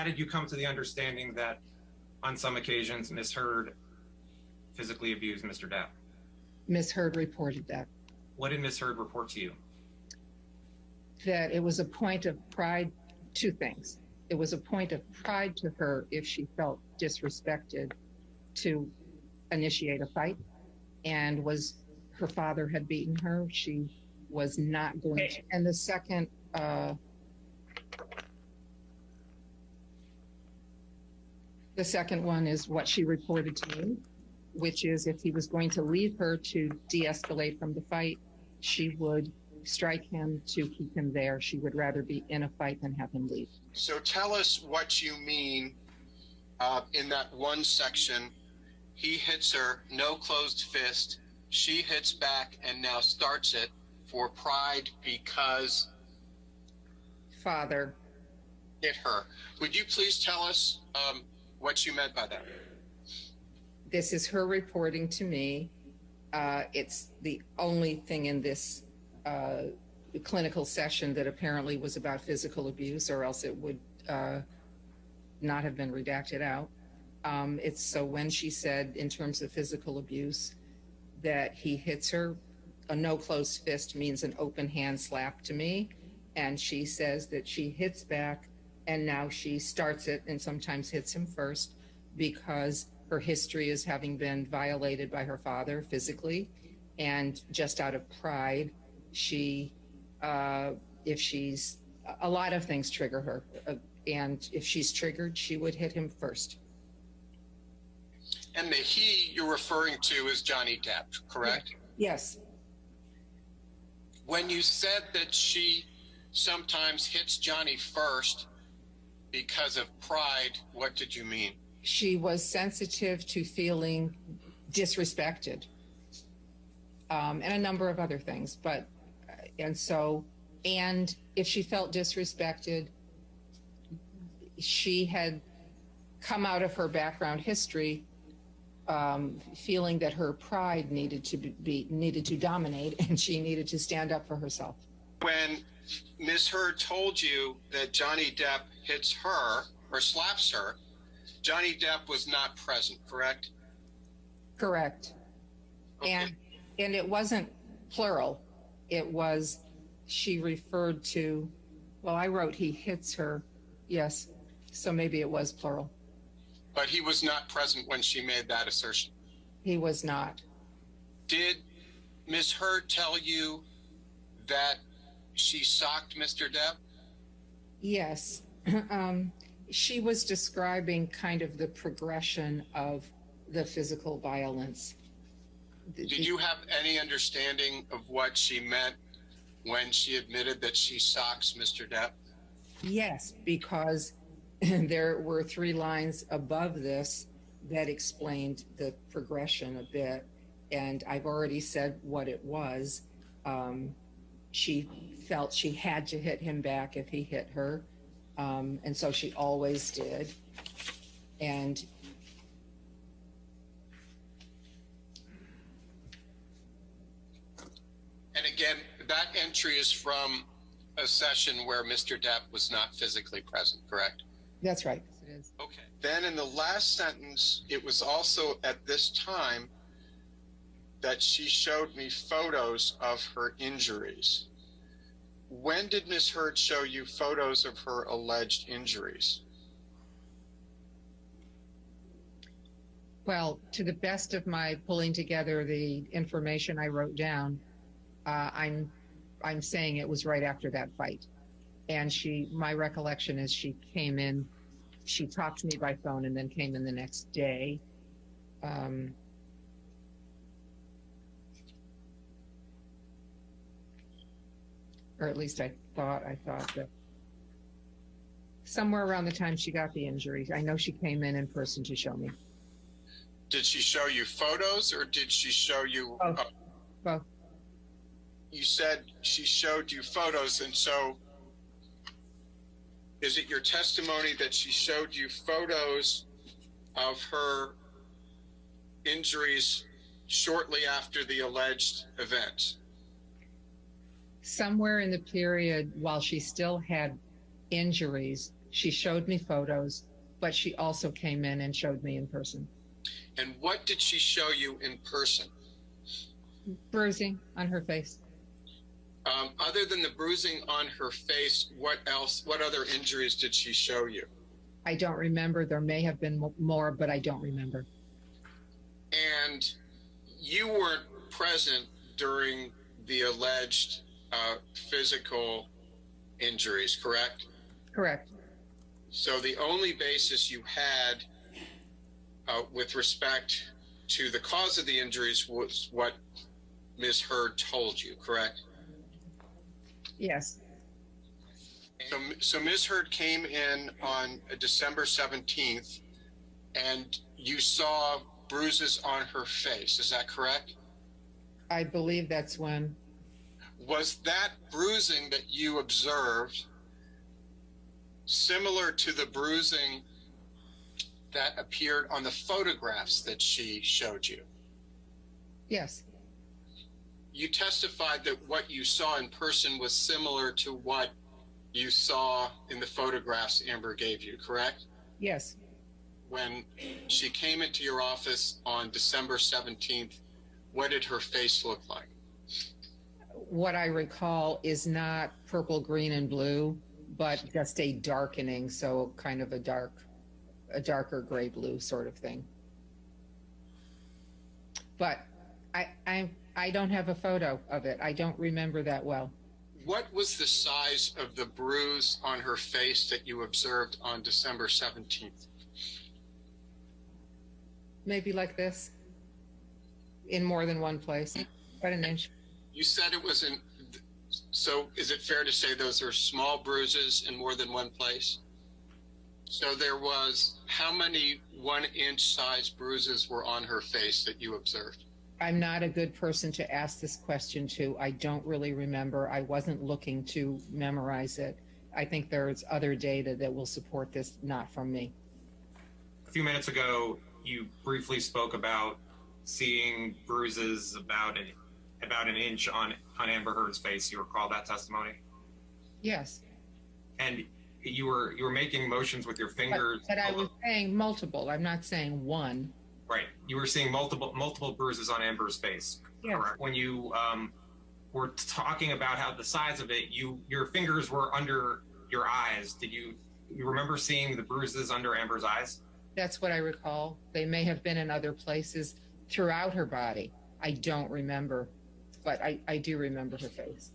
how did you come to the understanding that on some occasions Ms. Heard physically abused Mr. Depp? Ms. Heard reported that. What did Ms. Heard report to you? That it was a point of pride, two things. It was a point of pride to her if she felt disrespected to initiate a fight, and her father had beaten her. She was not going to. And the second one is what she reported to me, which is if he was going to leave her to de-escalate from the fight, she would strike him to keep him there. She would rather be in a fight than have him leave. So tell us what you mean in that one section. He hits her, no closed fist. She hits back and now starts it for pride because father hit her. Would you please tell us what you meant by that? This is her reporting to me. It's the only thing in this clinical session that apparently was about physical abuse, or else it would not have been redacted out. It's so when she said in terms of physical abuse that he hits her, a no closed fist means an open hand slap to me. And she says that she hits back and now she starts it and sometimes hits him first because her history is having been violated by her father physically. And just out of pride, she, if she's, a lot of things trigger her. And if she's triggered, she would hit him first. And the he you're referring to is Johnny Depp, correct? Yes. When you said that she sometimes hits Johnny first because of pride, what did you mean? She was sensitive to feeling disrespected, and a number of other things. But, and if she felt disrespected, she had come out of her background history feeling that her pride needed to dominate, and she needed to stand up for herself. When Ms. Heard told you that Johnny Depp hits her or slaps her, Johnny Depp was not present, correct? Correct. Okay. And it wasn't plural. It was, she referred to, well, I wrote he hits her, yes, so maybe it was plural. But he was not present when she made that assertion? He was not. Did Ms. Heard tell you that she socked Mr. Depp? Yes. She was describing kind of the progression of the physical violence. Did you have any understanding of what she meant when she admitted that she socks Mr. Depp? Yes, because there were 3 lines above this that explained the progression a bit, and I've already said what it was. She felt she had to hit him back if he hit her, and so she always did. And again, that entry is from a session where Mr. Depp was not physically present, correct? That's right. It is. Okay. Then in the last sentence, it was also at this time that she showed me photos of her injuries. When did Ms. Heard show you photos of her alleged injuries? Well, to the best of my pulling together the information I wrote down, I'm saying it was right after that fight. And my recollection is she came in, she talked to me by phone and then came in the next day. Or at least I thought that somewhere around the time she got the injury. I know she came in person to show me. Did she show you photos or did she show you? Both. You said she showed you photos, and so is it your testimony that she showed you photos of her injuries shortly after the alleged event? Somewhere in the period while she still had injuries, She showed me photos, but she also came in and showed me in person. And what did she show you in person? Bruising on her face. Other than the bruising on her face, what else? What other injuries did she show you? I don't remember. There may have been more, but I don't remember. And you weren't present during the alleged physical injuries, correct? Correct. So the only basis you had with respect to the cause of the injuries was what Ms. Hurd told you, correct? Yes. So Ms. Hurd came in on December 17th, and you saw bruises on her face. Is that correct? I believe that's when. Was that bruising that you observed similar to the bruising that appeared on the photographs that she showed you? Yes. You testified that what you saw in person was similar to what you saw in the photographs Amber gave you, correct? Yes. When she came into your office on December 17th, what did her face look like? What I recall is not purple, green, and blue, but just a darkening, so kind of a darker gray blue sort of thing. But I don't have a photo of it. I don't remember that well. What was the size of the bruise on her face that you observed on December 17th? Maybe like this, in more than one place, about an inch. You said it was in, so is it fair to say those are small bruises in more than one place? So there was, how many 1-inch size bruises were on her face that you observed? I'm not a good person to ask this question to. I don't really remember. I wasn't looking to memorize it. I think there's other data that will support this, not from me. A few minutes ago, you briefly spoke about seeing bruises about an inch on Amber Heard's face. You recall that testimony? Yes. And you were making motions with your fingers. But I was saying multiple. I'm not saying one. Right. You were seeing multiple bruises on Amber's face. Yes. Correct. When you were talking about how the size of it, your fingers were under your eyes. Did you remember seeing the bruises under Amber's eyes? That's what I recall. They may have been in other places throughout her body. I don't remember, but I do remember her face.